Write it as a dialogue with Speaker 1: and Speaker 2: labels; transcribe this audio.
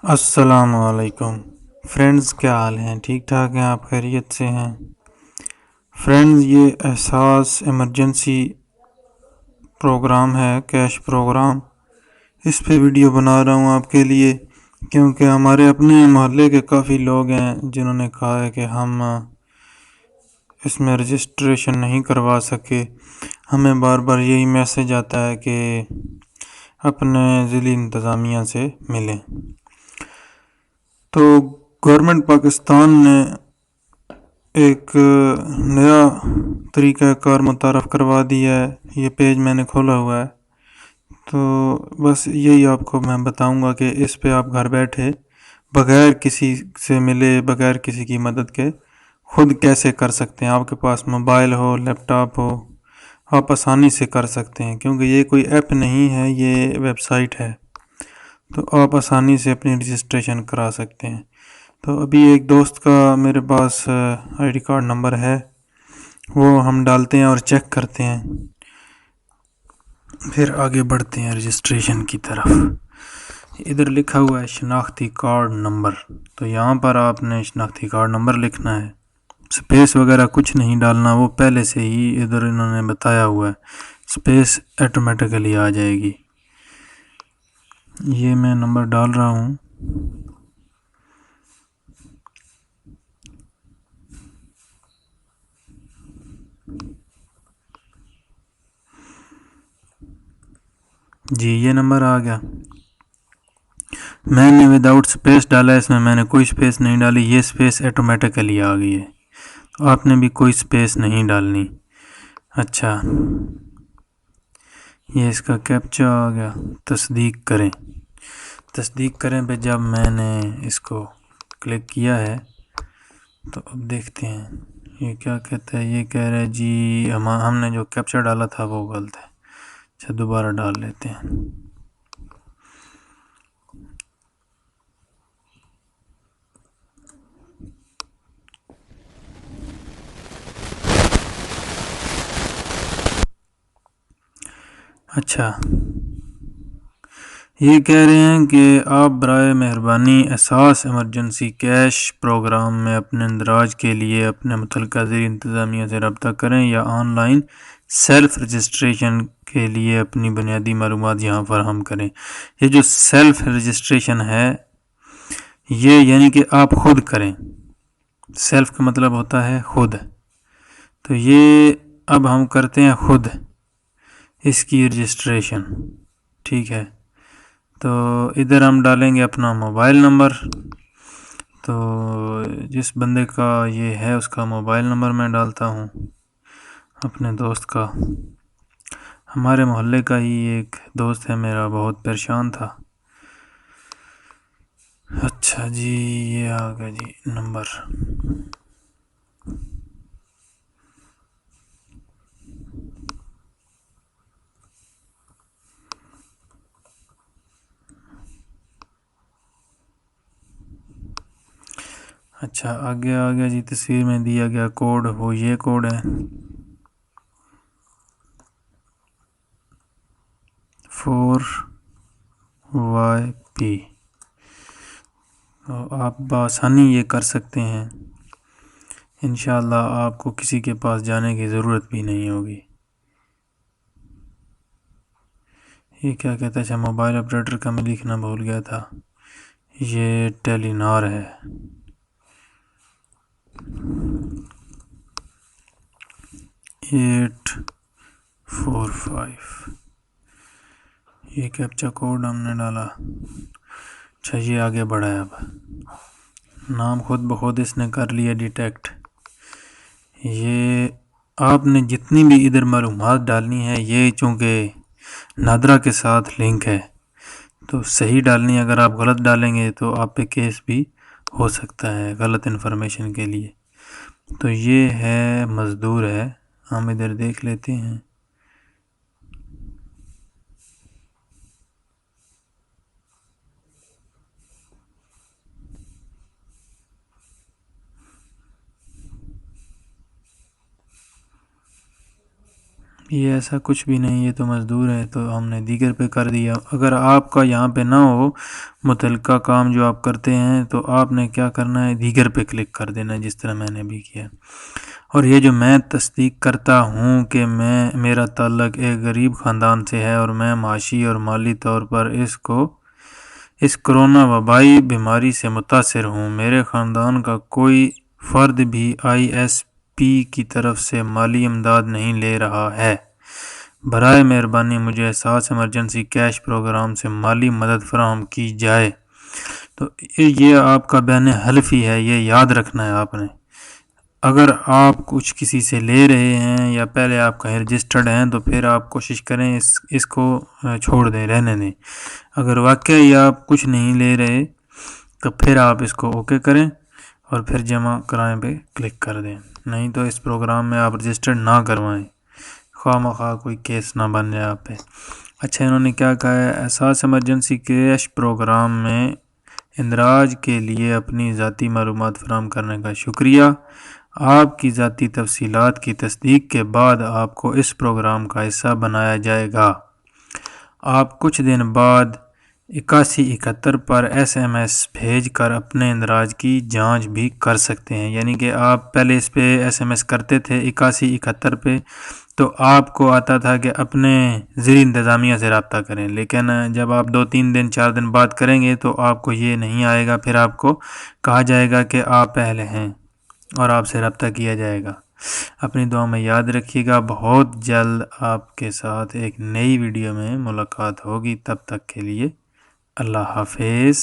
Speaker 1: السلام علیکم فرینڈز، کیا حال ہیں؟ ٹھیک ٹھاک ہیں؟ آپ خیریت سے ہیں؟ فرینڈز، یہ احساس ایمرجنسی پروگرام ہے، کیش پروگرام. اس پہ ویڈیو بنا رہا ہوں آپ کے لیے، کیونکہ ہمارے اپنے محلے کے کافی لوگ ہیں جنہوں نے کہا ہے کہ ہم اس میں رجسٹریشن نہیں کروا سکے. ہمیں بار بار یہی میسج آتا ہے کہ اپنے ضلعی انتظامیہ سے ملیں. تو گورنمنٹ پاکستان نے ایک نیا طریقہ کار متعارف کروا دیا ہے. یہ پیج میں نے کھولا ہوا ہے، تو بس یہی آپ کو میں بتاؤں گا کہ اس پہ آپ گھر بیٹھے بغیر کسی سے ملے، بغیر کسی کی مدد کے خود کیسے کر سکتے ہیں. آپ کے پاس موبائل ہو، لیپ ٹاپ ہو، آپ آسانی سے کر سکتے ہیں، کیونکہ یہ کوئی ایپ نہیں ہے، یہ ویب سائٹ ہے. تو آپ آسانی سے اپنی رجسٹریشن کرا سکتے ہیں. تو ابھی ایک دوست کا میرے پاس آئی ڈی کارڈ نمبر ہے، وہ ہم ڈالتے ہیں اور چیک کرتے ہیں، پھر آگے بڑھتے ہیں رجسٹریشن کی طرف. ادھر لکھا ہوا ہے شناختی کارڈ نمبر، تو یہاں پر آپ نے شناختی کارڈ نمبر لکھنا ہے. سپیس وغیرہ کچھ نہیں ڈالنا، وہ پہلے سے ہی ادھر انہوں نے بتایا ہوا ہے. سپیس آٹومیٹیکلی آ جائے گی. یہ میں نمبر ڈال رہا ہوں. جی، یہ نمبر آ گیا. میں نے وداؤٹ سپیس ڈالا ہے، اس میں نے کوئی سپیس نہیں ڈالی. یہ سپیس آٹومیٹیکلی آ گئی ہے، آپ نے بھی کوئی سپیس نہیں ڈالنی. اچھا، یہ اس کا کیپچا آ گیا. تصدیق کریں پہ جب میں نے اس کو کلک کیا ہے تو اب دیکھتے ہیں یہ کیا کہتا ہے. یہ کہہ رہا ہے جی ہم نے جو کیپچا ڈالا تھا وہ غلط ہے. اچھا، دوبارہ ڈال لیتے ہیں. اچھا، یہ کہہ رہے ہیں کہ آپ برائے مہربانی احساس ایمرجنسی کیش پروگرام میں اپنے اندراج کے لیے اپنے متعلقہ ذیلی انتظامیہ سے رابطہ کریں یا آن لائن سیلف رجسٹریشن کے لیے اپنی بنیادی معلومات یہاں فراہم کریں. یہ جو سیلف رجسٹریشن ہے، یہ یعنی کہ آپ خود کریں. سیلف کا مطلب ہوتا ہے خود. تو یہ اب ہم کرتے ہیں خود اس کی رجسٹریشن. ٹھیک ہے، تو ادھر ہم ڈالیں گے اپنا موبائل نمبر. تو جس بندے کا یہ ہے اس کا موبائل نمبر میں ڈالتا ہوں، اپنے دوست کا. ہمارے محلے کا ہی ایک دوست ہے میرا، بہت پریشان تھا. اچھا جی، یہ آ گیا جی نمبر. اچھا، آگے آ گیا جی. تصویر میں دیا گیا کوڈ وہ یہ کوڈ ہے 4YP. آپ بآسانی یہ کر سکتے ہیں. انشاءاللہ آپ کو کسی کے پاس جانے کی ضرورت بھی نہیں ہوگی. یہ کیا کہتا ہے؟ اچھا، موبائل آپریٹر کا میں لکھنا بھول گیا تھا. یہ ٹیلی نار ہے. ایٹ 45. یہ کیپچا کوڈ ہم نے ڈالا. اچھا، یہ آگے بڑھا ہے. اب نام خود بخود اس نے کر لیا ڈیٹیکٹ. یہ آپ نے جتنی بھی ادھر معلومات ڈالنی ہے، یہ چونکہ نادرا کے ساتھ لنک ہے تو صحیح ڈالنی. اگر آپ غلط ڈالیں گے تو آپ پہ کیس بھی ہو سکتا ہے غلط انفارمیشن کے لیے. تو یہ ہے مزدور ہے، ہم ادھر دیکھ لیتے ہیں. یہ ایسا کچھ بھی نہیں، یہ تو مزدور ہے تو ہم نے دیگر پہ کر دیا۔ اگر آپ کا یہاں پہ نہ ہو متعلقہ کام جو آپ کرتے ہیں تو آپ نے کیا کرنا ہے، دیگر پہ کلک کر دینا ہے، جس طرح میں نے بھی کیا۔ اور یہ جو میں تصدیق کرتا ہوں کہ میرا تعلق ایک غریب خاندان سے ہے اور میں معاشی اور مالی طور پر اس کرونا وبائی بیماری سے متاثر ہوں۔ میرے خاندان کا کوئی فرد بھی آئی ایس پی کی طرف سے مالی امداد نہیں لے رہا ہے۔ برائے مہربانی مجھے احساس ایمرجنسی کیش پروگرام سے مالی مدد فراہم کی جائے۔ تو یہ آپ کا بیان حلفی ہے، یہ یاد رکھنا ہے آپ نے۔ اگر آپ کچھ کسی سے لے رہے ہیں یا پہلے آپ کہیں رجسٹرڈ ہیں تو پھر آپ کوشش کریں اس کو چھوڑ دیں، رہنے دیں۔ اگر واقعی آپ کچھ نہیں لے رہے تو پھر آپ اس کو اوکے کریں اور پھر جمع کرائیں پہ کلک کر دیں، نہیں تو اس پروگرام میں آپ رجسٹرڈ نہ کروائیں، خواہ مخواہ کوئی کیس نہ بن جائے آپ پہ۔ اچھا، انہوں نے کیا کہا ہے، احساس ایمرجنسی کیش پروگرام میں اندراج کے لیے اپنی ذاتی معلومات فراہم کرنے کا شکریہ۔ آپ کی ذاتی تفصیلات کی تصدیق کے بعد آپ کو اس پروگرام کا حصہ بنایا جائے گا۔ آپ کچھ دن بعد 8171 پر ایس ایم ایس بھیج کر اپنے اندراج کی جانچ بھی کر سکتے ہیں۔ یعنی کہ آپ پہلے اس پہ ایس ایم ایس کرتے تھے 8171 پہ، تو آپ کو آتا تھا کہ اپنے زیر انتظامیہ سے رابطہ کریں، لیکن جب آپ 2-3 دن 4 دن بعد کریں گے تو آپ کو یہ نہیں آئے گا، پھر آپ کو کہا جائے گا کہ آپ پہلے ہیں اور آپ سے رابطہ کیا جائے گا۔ اپنی دعا میں یاد رکھیے گا، بہت جلد آپ کے ساتھ ایک نئی ویڈیو میں ملاقات ہوگی۔ تب تک کے لیے اللہ حافظ۔